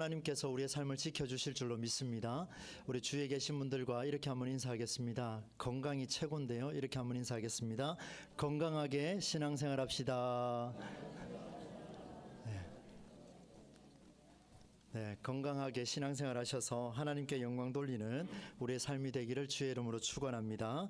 하나님께서 우리의 삶을 지켜주실 줄로 믿습니다. 우리 주위에 계신 분들과 이렇게 한번 인사하겠습니다. 건강이 최고인데요. 이렇게 한번 인사하겠습니다. 건강하게 신앙생활 합시다. 네, 건강하게 신앙생활 하셔서 하나님께 영광 돌리는 우리의 삶이 되기를 주의 이름으로 축원합니다.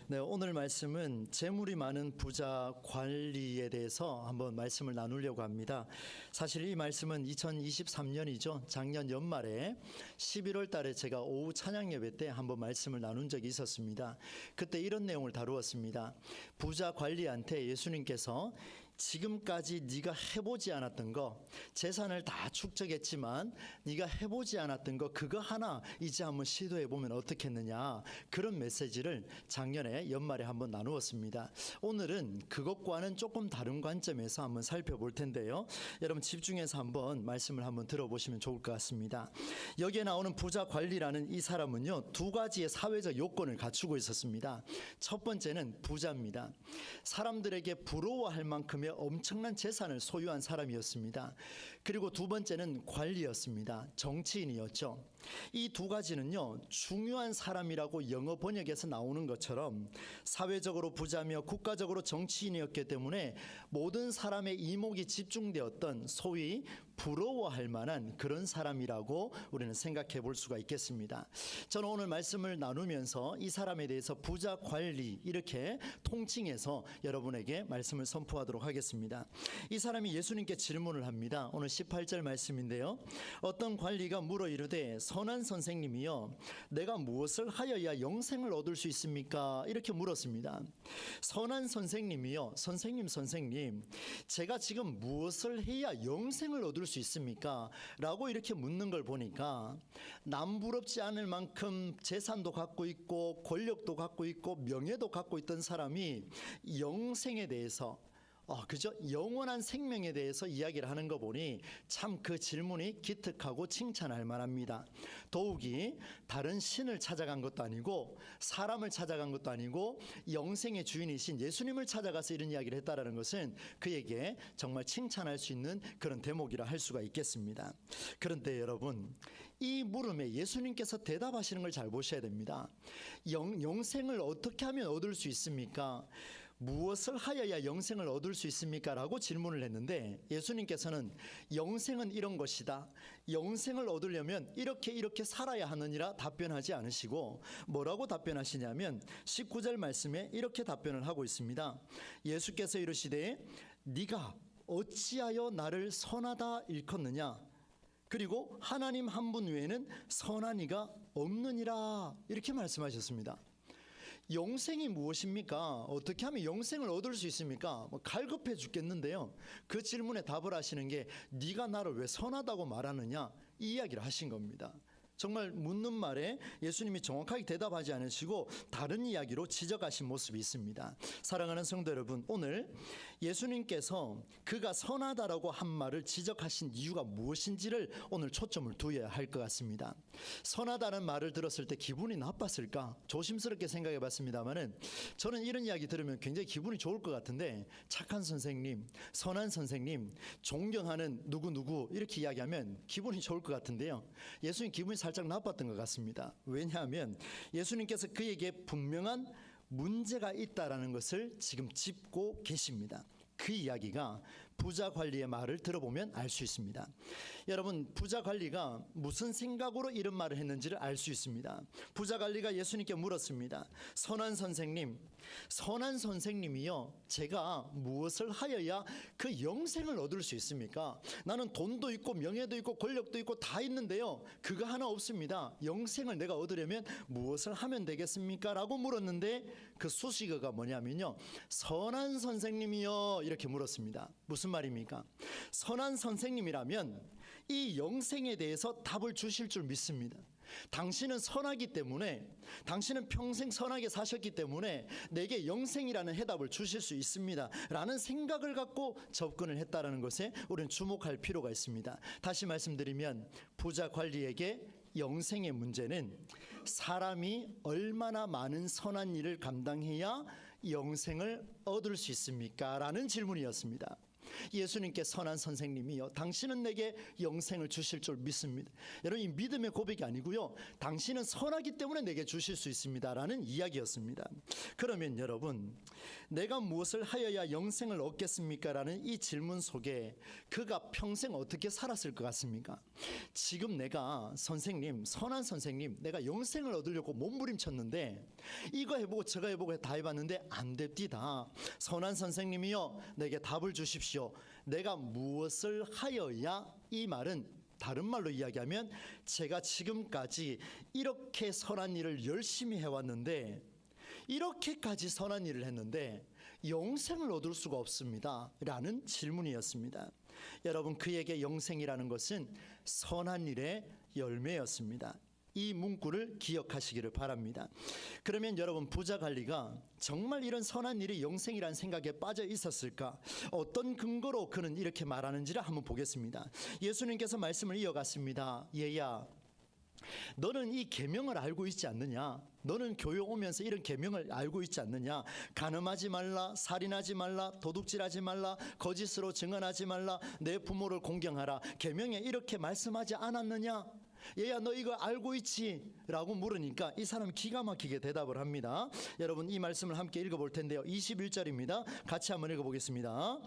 네, 오늘 말씀은 재물이 많은 부자 관리에 대해서 한번 말씀을 나누려고 합니다. 사실 이 말씀은 2023년이죠. 작년 연말에 11월 달에 제가 오후 찬양 예배 때 한번 말씀을 나눈 적이 있었습니다. 그때 이런 내용을 다루었습니다. 부자 관리한테 예수님께서 지금까지 네가 해보지 않았던 거, 재산을 다 축적했지만 네가 해보지 않았던 거 그거 하나 이제 한번 시도해보면 어떻겠느냐, 그런 메시지를 작년에 연말에 한번 나누었습니다. 오늘은 그것과는 조금 다른 관점에서 한번 살펴볼 텐데요. 여러분 집중해서 한번 말씀을 한번 들어보시면 좋을 것 같습니다. 여기에 나오는 부자 관리라는 이 사람은요, 두 가지의 사회적 요건을 갖추고 있었습니다. 첫 번째는 부자입니다. 사람들에게 부러워할 만큼의 엄청난 재산을 소유한 사람이었습니다. 그리고 두 번째는 관리였습니다. 정치인이었죠. 이 두 가지는요, 중요한 사람이라고 영어 번역에서 나오는 것처럼 사회적으로 부자며 국가적으로 정치인이었기 때문에 모든 사람의 이목이 집중되었던 소위 부러워할 만한 그런 사람이라고 우리는 생각해 볼 수가 있겠습니다. 저는 오늘 말씀을 나누면서 이 사람에 대해서 부자 관리 이렇게 통칭해서 여러분에게 말씀을 선포하도록 하겠습니다. 이 사람이 예수님께 질문을 합니다. 오늘 18절 말씀인데요. 어떤 관리가 물어 이르되 선한 선생님이여 내가 무엇을 하여야 영생을 얻을 수 있습니까? 이렇게 물었습니다. 선한 선생님이여, 선생님 제가 지금 무엇을 해야 영생을 얻을 수 있습니까? 라고 이렇게 묻는 걸 보니까 남부럽지 않을 만큼 재산도 갖고 있고 권력도 갖고 있고 명예도 갖고 있던 사람이 영생에 대해서 그죠? 영원한 생명에 대해서 이야기를 하는 거 보니 참 그 질문이 기특하고 칭찬할 만합니다. 더욱이 다른 신을 찾아간 것도 아니고 사람을 찾아간 것도 아니고 영생의 주인이신 예수님을 찾아가서 이런 이야기를 했다라는 것은 그에게 정말 칭찬할 수 있는 그런 대목이라 할 수가 있겠습니다. 그런데 여러분, 이 물음에 예수님께서 대답하시는 걸 잘 보셔야 됩니다. 영생을 어떻게 하면 얻을 수 있습니까? 무엇을 하여야 영생을 얻을 수 있습니까? 라고 질문을 했는데 예수님께서는 영생은 이런 것이다, 영생을 얻으려면 이렇게 살아야 하느니라 답변하지 않으시고 뭐라고 답변하시냐면 19절 말씀에 이렇게 답변을 하고 있습니다. 예수께서 이르시되 네가 어찌하여 나를 선하다 일컫느냐, 그리고 하나님 한 분 외에는 선한 이가 없느니라, 이렇게 말씀하셨습니다. 영생이 무엇입니까? 어떻게 하면 영생을 얻을 수 있습니까? 갈급해 죽겠는데요. 그 질문에 답을 하시는 게 네가 나를 왜 선하다고 말하느냐, 이 이야기를 하신 겁니다. 정말 묻는 말에 예수님이 정확하게 대답하지 않으시고 다른 이야기로 지적하신 모습이 있습니다. 사랑하는 성도 여러분, 오늘 예수님께서 그가 선하다라고 한 말을 지적하신 이유가 무엇인지를 오늘 초점을 두어야 할 것 같습니다. 선하다는 말을 들었을 때 기분이 나빴을까? 조심스럽게 생각해 봤습니다만은 저는 이런 이야기 들으면 굉장히 기분이 좋을 것 같은데, 착한 선생님, 선한 선생님, 존경하는 누구 이렇게 이야기하면 기분이 좋을 것 같은데요. 예수님 기분이 살짝 나빴던 것 같습니다. 왜냐하면 예수님께서 그에게 분명한 문제가 있다라는 것을 지금 짚고 계십니다. 그 이야기가 부자 관리의 말을 들어보면 알 수 있습니다. 여러분, 부자 관리가 무슨 생각으로 이런 말을 했는지를 알 수 있습니다. 부자 관리가 예수님께 물었습니다. 선한 선생님이요, 제가 무엇을 하여야 그 영생을 얻을 수 있습니까? 나는 돈도 있고 명예도 있고 권력도 있고 다 있는데요, 그거 하나 없습니다. 영생을 내가 얻으려면 무엇을 하면 되겠습니까? 라고 물었는데 그 수식어가 뭐냐면요, 선한 선생님이요, 이렇게 물었습니다. 무슨 말입니까? 선한 선생님이라면 이 영생에 대해서 답을 주실 줄 믿습니다. 당신은 선하기 때문에, 당신은 평생 선하게 사셨기 때문에 내게 영생이라는 해답을 주실 수 있습니다 라는 생각을 갖고 접근을 했다는 것에 우리는 주목할 필요가 있습니다. 다시 말씀드리면 부자 관리에게 영생의 문제는 사람이 얼마나 많은 선한 일을 감당해야 영생을 얻을 수 있습니까? 라는 질문이었습니다. 예수님께 선한 선생님이요, 당신은 내게 영생을 주실 줄 믿습니다. 여러분, 이 믿음의 고백이 아니고요, 당신은 선하기 때문에 내게 주실 수 있습니다 라는 이야기였습니다. 그러면 여러분, 내가 무엇을 하여야 영생을 얻겠습니까? 라는 이 질문 속에 그가 평생 어떻게 살았을 것 같습니까? 지금 내가 선생님, 선한 선생님, 내가 영생을 얻으려고 몸부림쳤는데 이거 해보고 저거 해보고 다 해봤는데 안 됩디다. 선한 선생님이요, 내게 답을 주십시오. 내가 무엇을 하여야, 이 말은 다른 말로 이야기하면 제가 지금까지 이렇게 선한 일을 열심히 해왔는데, 이렇게까지 선한 일을 했는데 영생을 얻을 수가 없습니다 라는 질문이었습니다. 여러분, 그에게 영생이라는 것은 선한 일의 열매였습니다. 이 문구를 기억하시기를 바랍니다. 그러면 여러분, 부자 관리가 정말 이런 선한 일이 영생이라는 생각에 빠져 있었을까? 어떤 근거로 그는 이렇게 말하는지를 한번 보겠습니다. 예수님께서 말씀을 이어갔습니다. 얘야, 너는 이 계명을 알고 있지 않느냐? 너는 교회 오면서 이런 계명을 알고 있지 않느냐? 간음하지 말라, 살인하지 말라, 도둑질하지 말라, 거짓으로 증언하지 말라, 내 부모를 공경하라. 계명에 이렇게 말씀하지 않았느냐? 얘야, 너 이거 알고 있지? 라고 물으니까 이 사람이 기가 막히게 대답을 합니다. 여러분, 이 말씀을 함께 읽어볼 텐데요, 21절입니다 같이 한번 읽어보겠습니다.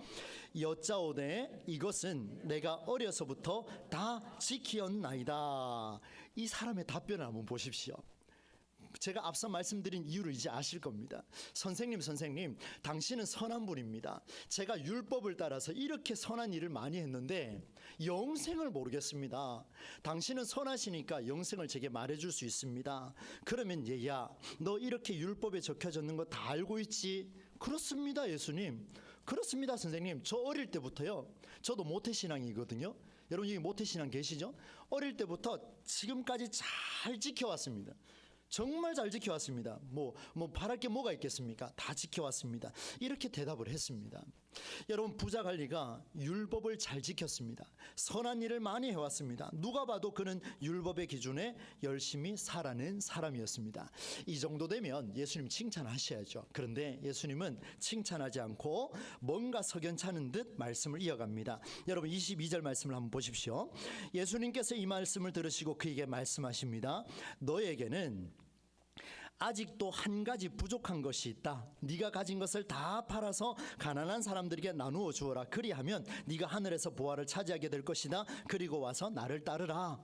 여짜오되 이것은 내가 어려서부터 다 지키었나이다. 이 사람의 답변을 한번 보십시오. 제가 앞서 말씀드린 이유를 이제 아실 겁니다. 선생님, 당신은 선한 분입니다. 제가 율법을 따라서 이렇게 선한 일을 많이 했는데 영생을 모르겠습니다. 당신은 선하시니까 영생을 제게 말해줄 수 있습니다. 그러면 얘야, 너 이렇게 율법에 적혀졌는 거 다 알고 있지? 그렇습니다, 예수님. 그렇습니다, 선생님. 저 어릴 때부터요, 저도 모태신앙이거든요. 여러분, 여기 모태신앙 계시죠? 어릴 때부터 지금까지 잘 지켜왔습니다. 정말 잘 지켜왔습니다. 뭐 바랄 게 뭐가 있겠습니까? 다 지켜왔습니다. 이렇게 대답을 했습니다. 여러분, 부자 관리가 율법을 잘 지켰습니다. 선한 일을 많이 해왔습니다. 누가 봐도 그는 율법의 기준에 열심히 살아낸 사람이었습니다. 이 정도 되면 예수님 칭찬하셔야죠. 그런데 예수님은 칭찬하지 않고 뭔가 석연찮은 듯 말씀을 이어갑니다. 여러분, 22절 말씀을 한번 보십시오. 예수님께서 이 말씀을 들으시고 그에게 말씀하십니다. 너에게는 아직도 한 가지 부족한 것이 있다. 네가 가진 것을 다 팔아서 가난한 사람들에게 나누어 주어라. 그리하면 네가 하늘에서 보화를 차지하게 될 것이다. 그리고 와서 나를 따르라.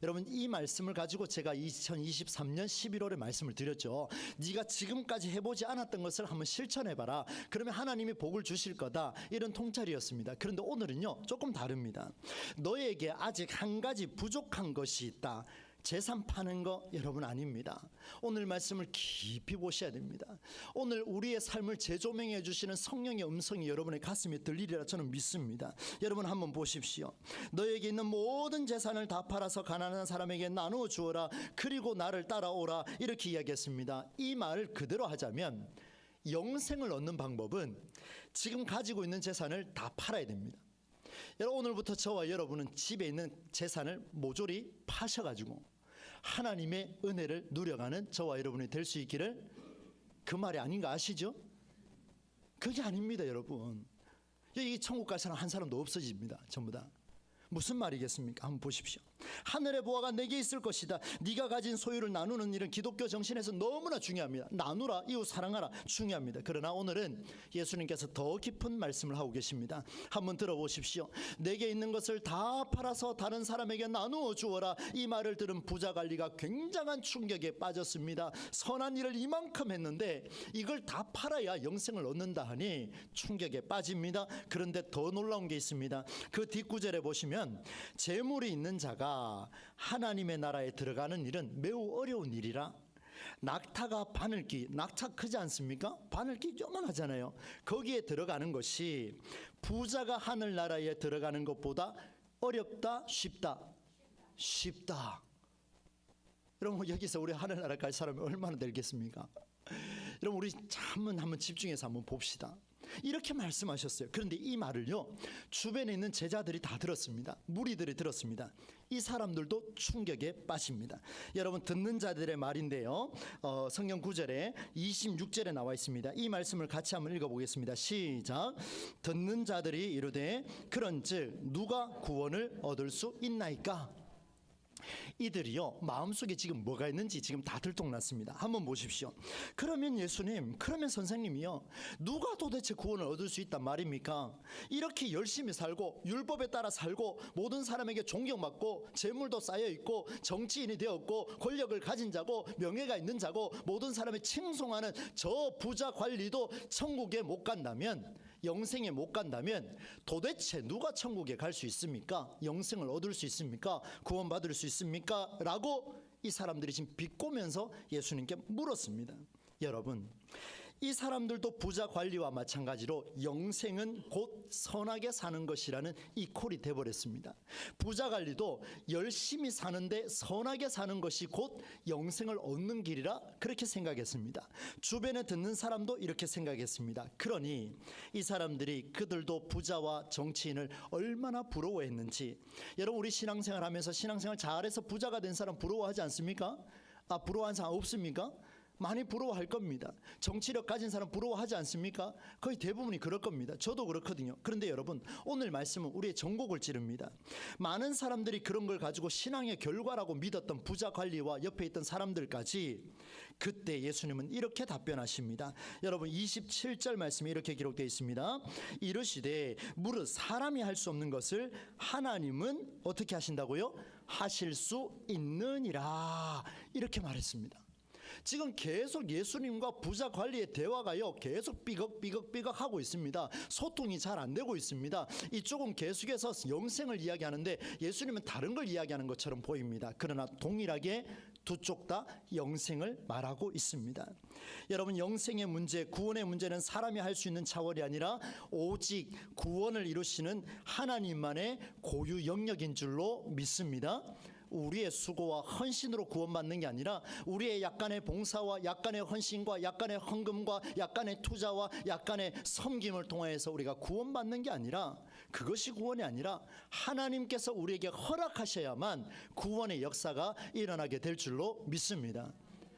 여러분, 이 말씀을 가지고 제가 2023년 11월에 말씀을 드렸죠. 네가 지금까지 해보지 않았던 것을 한번 실천해봐라. 그러면 하나님이 복을 주실 거다. 이런 통찰이었습니다. 그런데 오늘은요, 조금 다릅니다. 너에게 아직 한 가지 부족한 것이 있다. 재산 파는 거 여러분 아닙니다. 오늘 말씀을 깊이 보셔야 됩니다. 오늘 우리의 삶을 재조명해 주시는 성령의 음성이 여러분의 가슴에 들리리라 저는 믿습니다. 여러분, 한번 보십시오. 너에게 있는 모든 재산을 다 팔아서 가난한 사람에게 나누어 주어라. 그리고 나를 따라오라. 이렇게 이야기했습니다. 이 말을 그대로 하자면 영생을 얻는 방법은 지금 가지고 있는 재산을 다 팔아야 됩니다. 여러분, 오늘부터 저와 여러분은 집에 있는 재산을 모조리 파셔가지고 하나님의 은혜를 누려가는 저와 여러분이 될 수 있기를, 그 말이 아닌가 아시죠? 그게 아닙니다, 여러분. 여기 천국 갈 사람 한 사람도 없어집니다. 전부 다. 무슨 말이겠습니까? 한번 보십시오. 하늘의 보화가 내게 있을 것이다. 네가 가진 소유를 나누는 일은 기독교 정신에서 너무나 중요합니다. 나누라, 이웃 사랑하라, 중요합니다. 그러나 오늘은 예수님께서 더 깊은 말씀을 하고 계십니다. 한번 들어보십시오. 내게 있는 것을 다 팔아서 다른 사람에게 나누어 주어라. 이 말을 들은 부자 관리가 굉장한 충격에 빠졌습니다. 선한 일을 이만큼 했는데 이걸 다 팔아야 영생을 얻는다 하니 충격에 빠집니다. 그런데 더 놀라운 게 있습니다. 그 뒷구절에 보시면 재물이 있는 자가 하나님의 나라에 들어가는 일은 매우 어려운 일이라. 낙타가 바늘귀, 낙타 크지 않습니까? 바늘귀 요만하잖아요. 거기에 들어가는 것이 부자가 하늘나라에 들어가는 것보다 어렵다, 쉽다? 쉽다. 여러분, 여기서 우리 하늘나라 갈 사람이 얼마나 되겠습니까? 여러분, 우리 한번 집중해서 한번 봅시다. 이렇게 말씀하셨어요. 그런데 이 말을요, 주변에 있는 제자들이 다 들었습니다. 무리들이 들었습니다. 이 사람들도 충격에 빠집니다. 여러분, 듣는 자들의 말인데요, 성경 9절에 26절에 나와 있습니다. 이 말씀을 같이 한번 읽어보겠습니다. 시작. 듣는 자들이 이르되 그런즉 누가 구원을 얻을 수 있나이까? 이들이요, 마음속에 지금 뭐가 있는지 지금 다 들통났습니다. 한번 보십시오. 그러면 예수님, 그러면 선생님이요, 누가 도대체 구원을 얻을 수 있단 말입니까? 이렇게 열심히 살고 율법에 따라 살고 모든 사람에게 존경받고 재물도 쌓여있고 정치인이 되었고 권력을 가진 자고 명예가 있는 자고 모든 사람이 칭송하는 저 부자 관리도 천국에 못 간다면, 영생에 못 간다면 도대체 누가 천국에 갈 수 있습니까? 영생을 얻을 수 있습니까? 구원받을 수 있습니까? 라고 이 사람들이 지금 비꼬면서 예수님께 물었습니다. 여러분, 이 사람들도 부자 관리와 마찬가지로 영생은 곧 선하게 사는 것이라는 이 콜이 돼버렸습니다. 부자 관리도 열심히 사는데 선하게 사는 것이 곧 영생을 얻는 길이라 그렇게 생각했습니다. 주변에 듣는 사람도 이렇게 생각했습니다. 그러니 이 사람들이 그들도 부자와 정치인을 얼마나 부러워했는지, 여러분, 우리 신앙생활 하면서 신앙생활 잘해서 부자가 된 사람 부러워하지 않습니까? 부러워하는 사람 없습니까? 많이 부러워할 겁니다. 정치력 가진 사람 부러워하지 않습니까? 거의 대부분이 그럴 겁니다. 저도 그렇거든요. 그런데 여러분, 오늘 말씀은 우리의 전곡을 찌릅니다. 많은 사람들이 그런 걸 가지고 신앙의 결과라고 믿었던 부자 관리와 옆에 있던 사람들까지 그때 예수님은 이렇게 답변하십니다. 여러분, 27절 말씀이 이렇게 기록되어 있습니다. 이르시되 무릇 사람이 할 수 없는 것을 하나님은 어떻게 하신다고요? 하실 수 있느니라. 이렇게 말했습니다. 지금 계속 예수님과 부자 관리의 대화가요, 계속 삐걱삐걱 하고 있습니다. 소통이 잘 안 되고 있습니다. 이쪽은 계속해서 영생을 이야기하는데 예수님은 다른 걸 이야기하는 것처럼 보입니다. 그러나 동일하게 두 쪽 다 영생을 말하고 있습니다. 여러분, 영생의 문제, 구원의 문제는 사람이 할 수 있는 차원이 아니라 오직 구원을 이루시는 하나님만의 고유 영역인 줄로 믿습니다. 우리의 수고와 헌신으로 구원받는 게 아니라 우리의 약간의 봉사와 약간의 헌신과 약간의 헌금과 약간의 투자와 약간의 섬김을 통해서 우리가 구원받는 게 아니라, 그것이 구원이 아니라 하나님께서 우리에게 허락하셔야만 구원의 역사가 일어나게 될 줄로 믿습니다.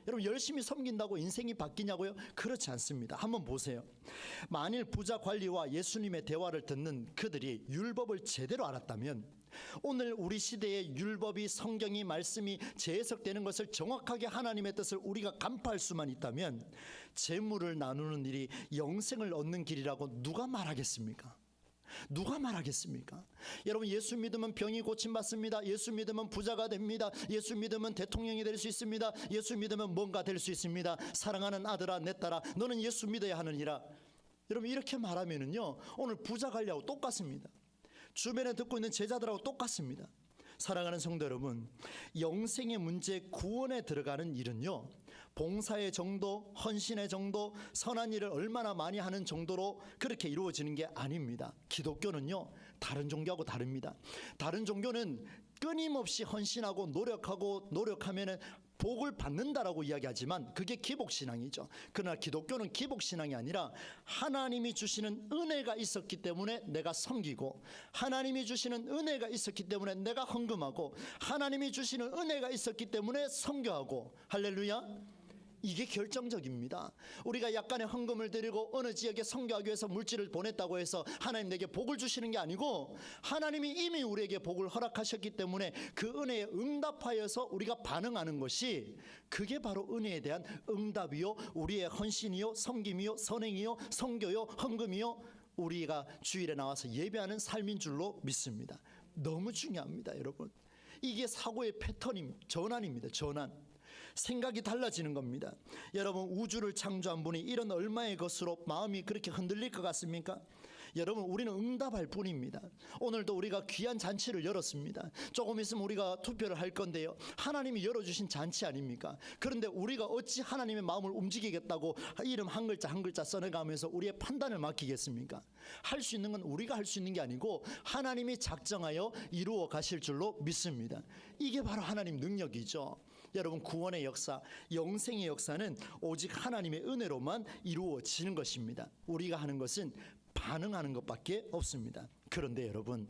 여러분, 열심히 섬긴다고 인생이 바뀌냐고요? 그렇지 않습니다. 한번 보세요. 만일 부자 관리와 예수님의 대화를 듣는 그들이 율법을 제대로 알았다면, 오늘 우리 시대의 율법이, 성경이, 말씀이 재해석되는 것을 정확하게 하나님의 뜻을 우리가 간파할 수만 있다면 재물을 나누는 일이 영생을 얻는 길이라고 누가 말하겠습니까? 누가 말하겠습니까? 여러분, 예수 믿으면 병이 고침받습니다. 예수 믿으면 부자가 됩니다. 예수 믿으면 대통령이 될 수 있습니다. 예수 믿으면 뭔가 될 수 있습니다. 사랑하는 아들아, 내 딸아, 너는 예수 믿어야 하느니라. 여러분, 이렇게 말하면은요, 오늘 부자 관리하고 똑같습니다. 주변에 듣고 있는 제자들하고 똑같습니다. 사랑하는 성도 여러분, 영생의 문제, 구원에 들어가는 일은요, 봉사의 정도, 헌신의 정도, 선한 일을 얼마나 많이 하는 정도로 그렇게 이루어지는 게 아닙니다. 기독교는요, 다른 종교하고 다릅니다. 다른 종교는 끊임없이 헌신하고 노력하면은 복을 받는다라고 이야기하지만 그게 기복신앙이죠. 그러나 기독교는 기복신앙이 아니라 하나님이 주시는 은혜가 있었기 때문에 내가 섬기고, 하나님이 주시는 은혜가 있었기 때문에 내가 헌금하고, 하나님이 주시는 은혜가 있었기 때문에 선교하고. 할렐루야. 이게 결정적입니다. 우리가 약간의 헌금을 드리고 어느 지역에 선교하기 위해서 물질을 보냈다고 해서 하나님 내게 복을 주시는 게 아니고, 하나님이 이미 우리에게 복을 허락하셨기 때문에 그 은혜에 응답하여서 우리가 반응하는 것이, 그게 바로 은혜에 대한 응답이요, 우리의 헌신이요, 섬김이요, 선행이요, 선교요, 헌금이요, 우리가 주일에 나와서 예배하는 삶인 줄로 믿습니다. 너무 중요합니다, 여러분. 이게 사고의 패턴입니다. 전환입니다. 전환. 생각이 달라지는 겁니다. 여러분, 우주를 창조한 분이 이런 얼마의 것으로 마음이 그렇게 흔들릴 것 같습니까? 여러분, 우리는 응답할 뿐입니다. 오늘도 우리가 귀한 잔치를 열었습니다. 조금 있으면 우리가 투표를 할 건데요, 하나님이 열어주신 잔치 아닙니까? 그런데 우리가 어찌 하나님의 마음을 움직이겠다고 이름 한 글자 한 글자 써내가면서 우리의 판단을 맡기겠습니까? 할 수 있는 건 우리가 할 수 있는 게 아니고 하나님이 작정하여 이루어 가실 줄로 믿습니다. 이게 바로 하나님 능력이죠. 여러분, 구원의 역사, 영생의 역사는 오직 하나님의 은혜로만 이루어지는 것입니다. 우리가 하는 것은 반응하는 것밖에 없습니다. 그런데 여러분,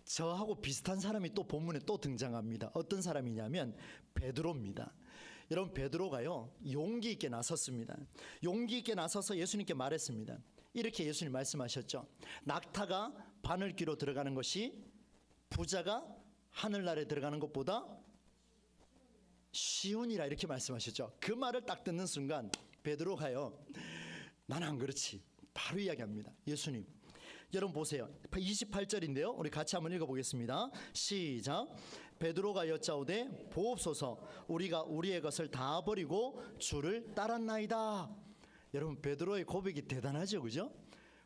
저하고 비슷한 사람이 또 본문에 또 등장합니다. 어떤 사람이냐면 베드로입니다. 여러분, 베드로가요, 용기 있게 나섰습니다. 용기 있게 나서서 예수님께 말했습니다. 이렇게 예수님 말씀하셨죠. 낙타가 바늘귀로 들어가는 것이 부자가 하늘나라에 들어가는 것보다 쉬우니라, 이렇게 말씀하셨죠. 그 말을 딱 듣는 순간 베드로가요, 나는 안 그렇지, 바로 이야기합니다. 예수님, 여러분 보세요. 28절인데요. 우리 같이 한번 읽어보겠습니다. 시작. 베드로가 여짜오되 보옵소서, 우리가 우리의 것을 다 버리고 주를 따랐나이다. 여러분, 베드로의 고백이 대단하죠, 그죠?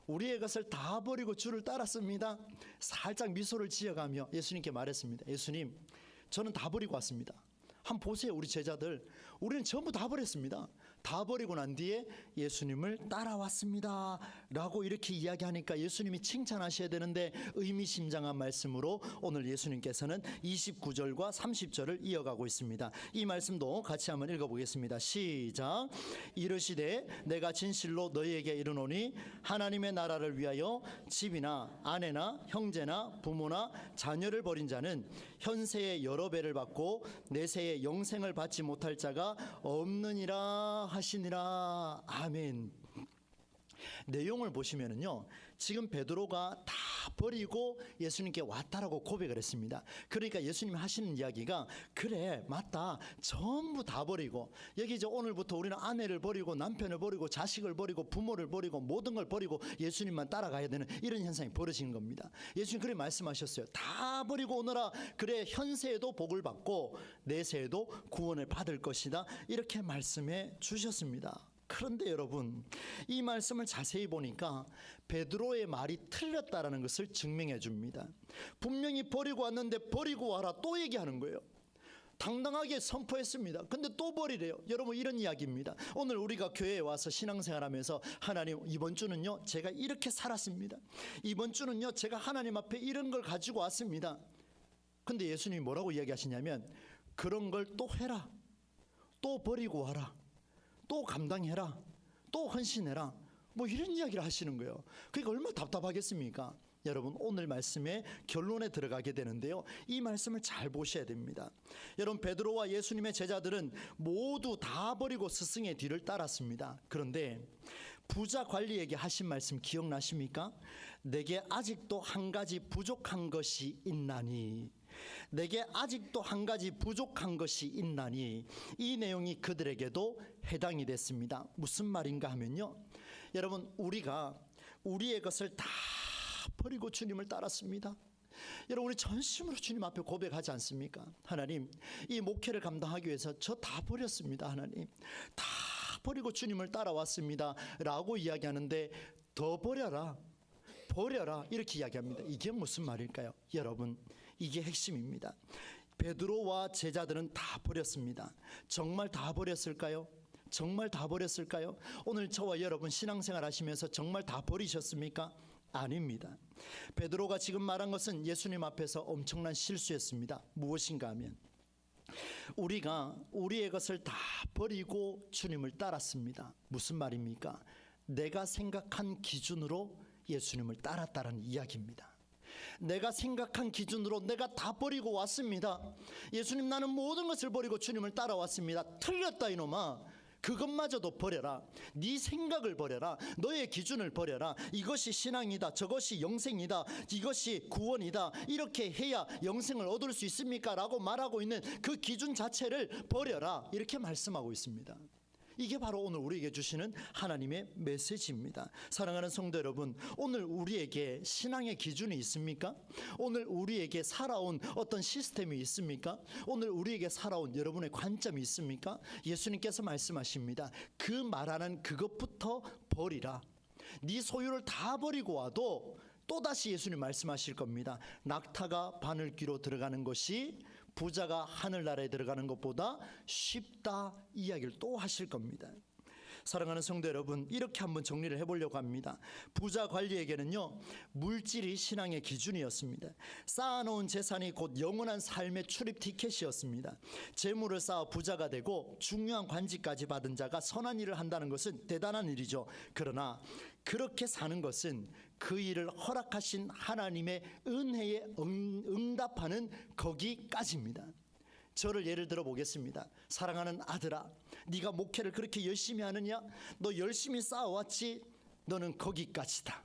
우리의 것을 다 버리고 주를 따랐습니다. 살짝 미소를 지어가며 예수님께 말했습니다. 예수님, 저는 다 버리고 왔습니다. 한번 보세요. 우리 제자들, 우리는 전부 다 버렸습니다. 다 버리고 난 뒤에 예수님을 따라왔습니다 라고 이렇게 이야기하니까 예수님이 칭찬하셔야 되는데 의미심장한 말씀으로 오늘 예수님께서는 29절과 30절을 이어가고 있습니다. 이 말씀도 같이 한번 읽어보겠습니다. 시작. 이르시되 내가 진실로 너희에게 이르노니 하나님의 나라를 위하여 집이나 아내나 형제나 부모나 자녀를 버린 자는 현세의 여러 배를 받고 내세의 영생을 받지 못할 자가 없느니라 하시니라. 아멘. 내용을 보시면은요, 지금 베드로가 다 버리고 예수님께 왔다라고 고백을 했습니다. 그러니까 예수님이 하시는 이야기가, 그래 맞다, 전부 다 버리고, 여기 이제 오늘부터 우리는 아내를 버리고 남편을 버리고 자식을 버리고 부모를 버리고 모든 걸 버리고 예수님만 따라가야 되는 이런 현상이 벌어지는 겁니다. 예수님 그렇게 말씀하셨어요. 다 버리고 오너라. 그래 현세에도 복을 받고 내세에도 구원을 받을 것이다, 이렇게 말씀해 주셨습니다. 그런데 여러분, 이 말씀을 자세히 보니까 베드로의 말이 틀렸다라는 것을 증명해 줍니다. 분명히 버리고 왔는데 버리고 와라 또 얘기하는 거예요. 당당하게 선포했습니다. 근데 또 버리래요. 여러분, 이런 이야기입니다. 오늘 우리가 교회에 와서 신앙생활하면서, 하나님 이번 주는요 제가 이렇게 살았습니다. 이번 주는요 제가 하나님 앞에 이런 걸 가지고 왔습니다. 근데 예수님이 뭐라고 이야기하시냐면, 그런 걸 또 해라, 또 버리고 와라, 또 감당해라, 또 헌신해라, 뭐 이런 이야기를 하시는 거예요. 그러니까 얼마나 답답하겠습니까? 여러분, 오늘 말씀의 결론에 들어가게 되는데요, 이 말씀을 잘 보셔야 됩니다. 여러분, 베드로와 예수님의 제자들은 모두 다 버리고 스승의 뒤를 따랐습니다. 그런데 부자 관리에게 하신 말씀 기억나십니까? 내게 아직도 한 가지 부족한 것이 있나니, 내게 아직도 한 가지 부족한 것이 있나니, 이 내용이 그들에게도 해당이 됐습니다. 무슨 말인가 하면요, 여러분, 우리가 우리의 것을 다 버리고 주님을 따랐습니다. 여러분, 우리 전심으로 주님 앞에 고백하지 않습니까? 하나님, 이 목회를 감당하기 위해서 저 다 버렸습니다. 하나님, 다 버리고 주님을 따라왔습니다 라고 이야기하는데, 더 버려라, 버려라, 이렇게 이야기합니다. 이게 무슨 말일까요? 여러분, 이게 핵심입니다. 베드로와 제자들은 다 버렸습니다. 정말 다 버렸을까요? 정말 다 버렸을까요? 오늘 저와 여러분 신앙생활 하시면서 정말 다 버리셨습니까? 아닙니다. 베드로가 지금 말한 것은 예수님 앞에서 엄청난 실수였습니다. 무엇인가 하면, 우리가 우리의 것을 다 버리고 주님을 따랐습니다. 무슨 말입니까? 내가 생각한 기준으로 예수님을 따랐다는 이야기입니다. 내가 생각한 기준으로 내가 다 버리고 왔습니다. 예수님, 나는 모든 것을 버리고 주님을 따라왔습니다. 틀렸다 이놈아. 그것마저도 버려라. 네 생각을 버려라. 너의 기준을 버려라. 이것이 신앙이다, 저것이 영생이다, 이것이 구원이다, 이렇게 해야 영생을 얻을 수 있습니까? 라고 말하고 있는 그 기준 자체를 버려라, 이렇게 말씀하고 있습니다. 이게 바로 오늘 우리에게 주시는 하나님의 메시지입니다. 사랑하는 성도 여러분, 오늘 우리에게 신앙의 기준이 있습니까? 오늘 우리에게 살아온 어떤 시스템이 있습니까? 오늘 우리에게 살아온 여러분의 관점이 있습니까? 예수님께서 말씀하십니다. 그 말하는 그것부터 버리라. 네 소유를 다 버리고 와도 또다시 예수님 말씀하실 겁니다. 낙타가 바늘귀로 들어가는 것이 부자가 하늘나라에 들어가는 것보다 쉽다 이야기를 또 하실 겁니다. 사랑하는 성도 여러분, 이렇게 한번 정리를 해보려고 합니다. 부자 관리에게는요, 물질이 신앙의 기준이었습니다. 쌓아놓은 재산이 곧 영원한 삶의 출입 티켓이었습니다. 재물을 쌓아 부자가 되고 중요한 관직까지 받은 자가 선한 일을 한다는 것은 대단한 일이죠. 그러나 그렇게 사는 것은 그 일을 허락하신 하나님의 은혜에 응답하는 거기까지입니다. 저를 예를 들어 보겠습니다. 사랑하는 아들아, 네가 목회를 그렇게 열심히 하느냐? 너 열심히 쌓아왔지? 너는 거기까지다.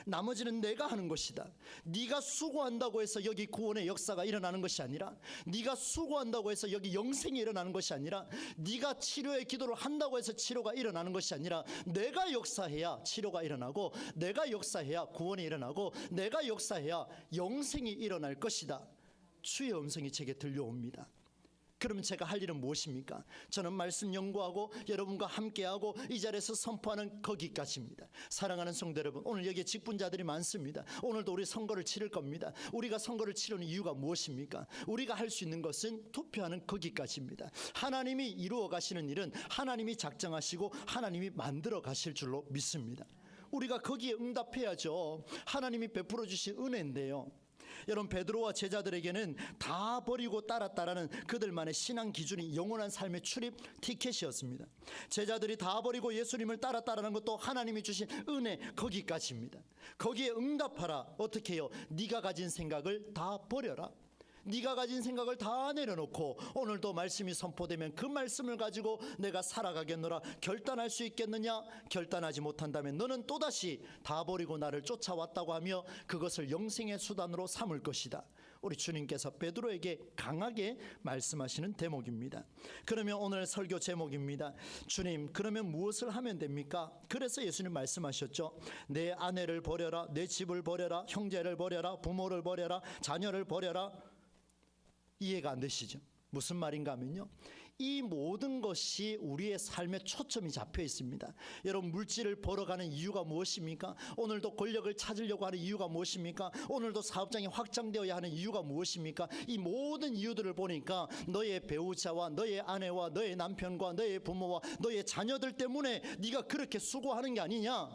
나머지는 내가 하는 것이다. 네가 수고한다고 해서 여기 구원의 역사가 일어나는 것이 아니라, 네가 수고한다고 해서 여기 영생이 일어나는 것이 아니라, 네가 치료의 기도를 한다고 해서 치료가 일어나는 것이 아니라, 내가 역사해야 치료가 일어나고, 내가 역사해야 구원이 일어나고, 내가 역사해야 영생이 일어날 것이다. 주의 음성이 제게 들려옵니다. 그러면 제가 할 일은 무엇입니까? 저는 말씀 연구하고 여러분과 함께하고 이 자리에서 선포하는 거기까지입니다. 사랑하는 성도 여러분, 오늘 여기에 직분자들이 많습니다. 오늘도 우리 선거를 치를 겁니다. 우리가 선거를 치르는 이유가 무엇입니까? 우리가 할 수 있는 것은 투표하는 거기까지입니다. 하나님이 이루어 가시는 일은 하나님이 작정하시고 하나님이 만들어 가실 줄로 믿습니다. 우리가 거기에 응답해야죠. 하나님이 베풀어 주신 은혜인데요. 여러분, 베드로와 제자들에게는 다 버리고 따랐다라는 그들만의 신앙 기준이 영원한 삶의 출입 티켓이었습니다. 제자들이 다 버리고 예수님을 따랐다라는 것도 하나님이 주신 은혜 거기까지입니다. 거기에 응답하라. 어떻게 해요? 네가 가진 생각을 다 버려라. 네가 가진 생각을 다 내려놓고 오늘도 말씀이 선포되면 그 말씀을 가지고 내가 살아가겠노라 결단할 수 있겠느냐? 결단하지 못한다면 너는 또다시 다 버리고 나를 쫓아왔다고 하며 그것을 영생의 수단으로 삼을 것이다. 우리 주님께서 베드로에게 강하게 말씀하시는 대목입니다. 그러면 오늘 설교 제목입니다. 주님, 그러면 무엇을 하면 됩니까? 그래서 예수님 말씀하셨죠. 내 아내를 버려라, 내 집을 버려라, 형제를 버려라, 부모를 버려라, 자녀를 버려라. 이해가 안 되시죠? 무슨 말인가 하면요, 이 모든 것이 우리의 삶에 초점이 잡혀 있습니다. 여러분, 물질을 벌어가는 이유가 무엇입니까? 오늘도 권력을 찾으려고 하는 이유가 무엇입니까? 오늘도 사업장이 확장되어야 하는 이유가 무엇입니까? 이 모든 이유들을 보니까 너의 배우자와 너의 아내와 너의 남편과 너의 부모와 너의 자녀들 때문에 네가 그렇게 수고하는 게 아니냐?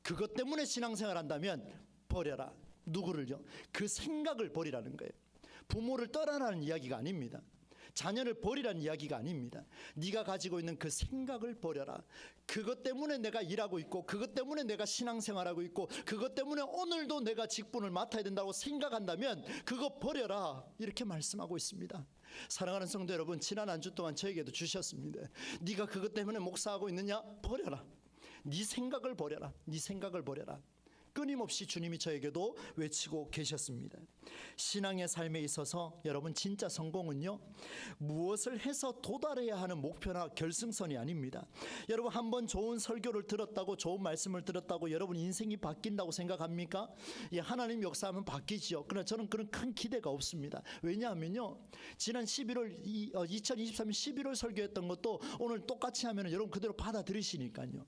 그것 때문에 신앙생활 한다면 버려라. 누구를요? 그 생각을 버리라는 거예요. 부모를 떠나라는 이야기가 아닙니다. 자녀를 버리라는 이야기가 아닙니다. 네가 가지고 있는 그 생각을 버려라. 그것 때문에 내가 일하고 있고, 그것 때문에 내가 신앙생활하고 있고, 그것 때문에 오늘도 내가 직분을 맡아야 된다고 생각한다면 그거 버려라. 이렇게 말씀하고 있습니다. 사랑하는 성도 여러분, 지난 한 주 동안 저에게도 주셨습니다. 네가 그것 때문에 목사하고 있느냐? 버려라. 네 생각을 버려라. 네 생각을 버려라. 끊임없이 주님이 저에게도 외치고 계셨습니다. 신앙의 삶에 있어서 여러분, 진짜 성공은요, 무엇을 해서 도달해야 하는 목표나 결승선이 아닙니다. 여러분, 한번 좋은 설교를 들었다고, 좋은 말씀을 들었다고 여러분 인생이 바뀐다고 생각합니까? 예, 하나님 역사하면 바뀌지요. 그러나 저는 그런 큰 기대가 없습니다. 왜냐하면요, 지난 2023년 11월 설교했던 것도 오늘 똑같이 하면 여러분 그대로 받아들이시니까요.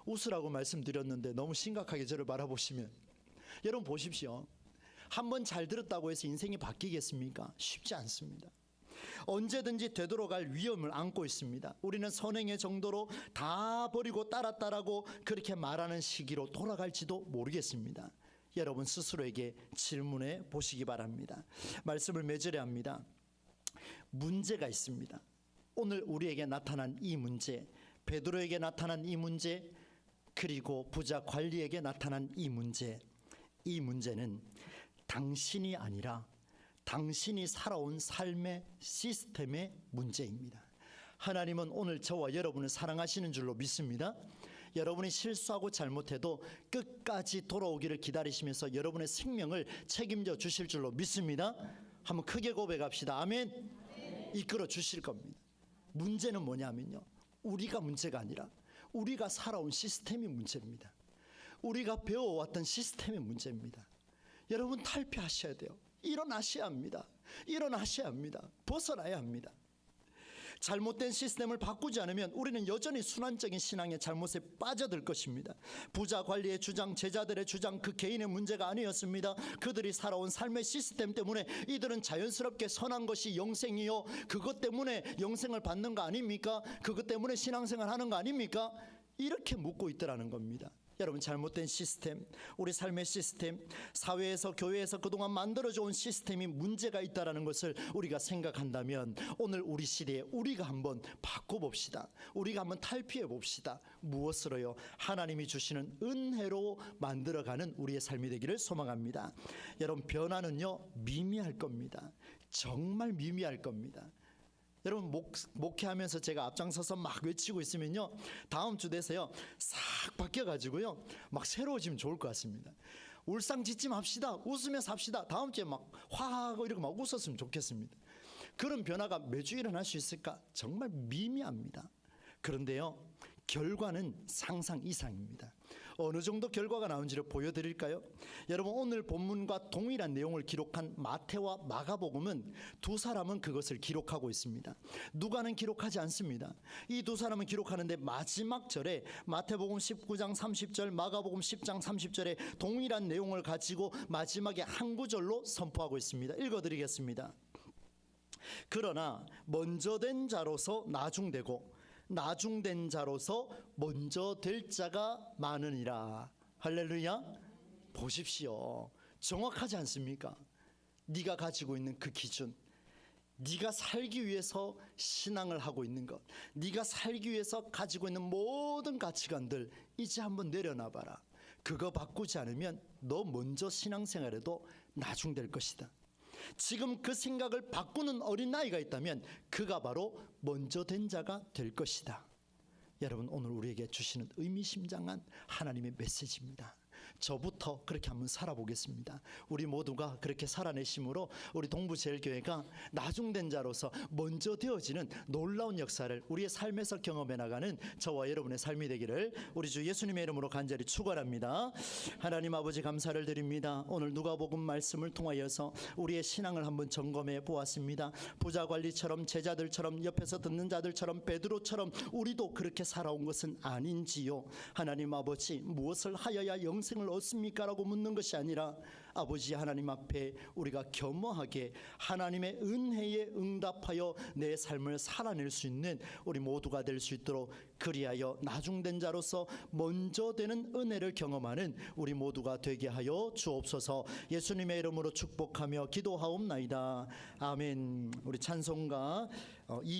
웃으라고 말씀드렸는데 너무 심각하게 저를 바라보시면, 여러분 보십시오. 한번 잘 들었다고 해서 인생이 바뀌겠습니까? 쉽지 않습니다. 언제든지 되돌아갈 위험을 안고 있습니다. 우리는 선행의 정도로 다 버리고 따랐다라고 그렇게 말하는 시기로 돌아갈지도 모르겠습니다. 여러분 스스로에게 질문해 보시기 바랍니다. 말씀을 맺으려 합니다. 문제가 있습니다. 오늘 우리에게 나타난 이 문제, 베드로에게 나타난 이 문제, 그리고 부자 관리에게 나타난 이 문제는 당신이 아니라 당신이 살아온 삶의 시스템의 문제입니다. 하나님은 오늘 저와 여러분을 사랑하시는 줄로 믿습니다. 여러분이 실수하고 잘못해도 끝까지 돌아오기를 기다리시면서 여러분의 생명을 책임져 주실 줄로 믿습니다. 한번 크게 고백합시다. 아멘. 이끌어 주실 겁니다. 문제는 뭐냐면요, 우리가 문제가 아니라 우리가 살아온 시스템이 문제입니다. 우리가 배워왔던 시스템의 문제입니다. 여러분 탈피하셔야 돼요. 일어나셔야 합니다. 일어나셔야 합니다. 벗어나야 합니다. 잘못된 시스템을 바꾸지 않으면 우리는 여전히 순환적인 신앙의 잘못에 빠져들 것입니다. 부자 관리의 주장, 제자들의 주장, 그 개인의 문제가 아니었습니다. 그들이 살아온 삶의 시스템 때문에 이들은 자연스럽게 선한 것이 영생이요, 그것 때문에 영생을 받는 거 아닙니까? 그것 때문에 신앙생활 하는 거 아닙니까? 이렇게 묻고 있더라는 겁니다. 여러분, 잘못된 시스템, 우리 삶의 시스템, 사회에서 교회에서 그동안 만들어져 온 시스템이 문제가 있다는 것을 우리가 생각한다면 오늘 우리 시대에 우리가 한번 바꿔봅시다. 우리가 한번 탈피해 봅시다. 무엇으로요? 하나님이 주시는 은혜로 만들어가는 우리의 삶이 되기를 소망합니다. 여러분, 변화는요 미미할 겁니다. 정말 미미할 겁니다. 여러분, 목회하면서 제가 앞장서서 막 외치고 있으면요, 다음 주 돼서요 싹 바뀌어가지고요 막 새로워지면 좋을 것 같습니다. 울상 짓지 맙시다, 웃으며 삽시다. 다음 주에 막 화하고 이렇게 막 웃었으면 좋겠습니다. 그런 변화가 매주 일어날 수 있을까? 정말 미미합니다. 그런데요, 결과는 상상 이상입니다. 어느 정도 결과가 나온지를 보여드릴까요? 여러분, 오늘 본문과 동일한 내용을 기록한 마태와 마가복음은 두 사람은 그것을 기록하고 있습니다. 누가는 기록하지 않습니다. 이 두 사람은 기록하는데 마지막 절에 마태복음 19장 30절, 마가복음 10장 30절에 동일한 내용을 가지고 마지막에 한 구절로 선포하고 있습니다. 읽어드리겠습니다. 그러나 먼저 된 자로서 나중되고 나중된 자로서 먼저 될 자가 많으니라. 할렐루야. 보십시오, 정확하지 않습니까? 네가 가지고 있는 그 기준, 네가 살기 위해서 신앙을 하고 있는 것, 네가 살기 위해서 가지고 있는 모든 가치관들 이제 한번 내려놔봐라. 그거 바꾸지 않으면 너 먼저 신앙생활에도 나중될 것이다. 지금 그 생각을 바꾸는 어린아이가 있다면 그가 바로 먼저 된 자가 될 것이다. 여러분, 오늘 우리에게 주시는 의미심장한 하나님의 메시지입니다. 저부터 그렇게 한번 살아보겠습니다. 우리 모두가 그렇게 살아내심으로 우리 동부제일교회가 나중된 자로서 먼저 되어지는 놀라운 역사를 우리의 삶에서 경험해 나가는 저와 여러분의 삶이 되기를 우리 주 예수님의 이름으로 간절히 축원합니다. 하나님 아버지, 감사를 드립니다. 오늘 누가복음 말씀을 통하여서 우리의 신앙을 한번 점검해 보았습니다. 부자관리처럼, 제자들처럼, 옆에서 듣는 자들처럼, 베드로처럼 우리도 그렇게 살아온 것은 아닌지요? 하나님 아버지, 무엇을 하여야 영생을 얻습니까? 라고 묻는 것이 아니라 아버지 하나님 앞에 우리가 겸허하게 하나님의 은혜에 응답하여 내 삶을 살아낼 수 있는 우리 모두가 될 수 있도록, 그리하여 나중된 자로서 먼저 되는 은혜를 경험하는 우리 모두가 되게 하여 주옵소서. 예수님의 이름으로 축복하며 기도하옵나이다. 아멘. 우리 찬송가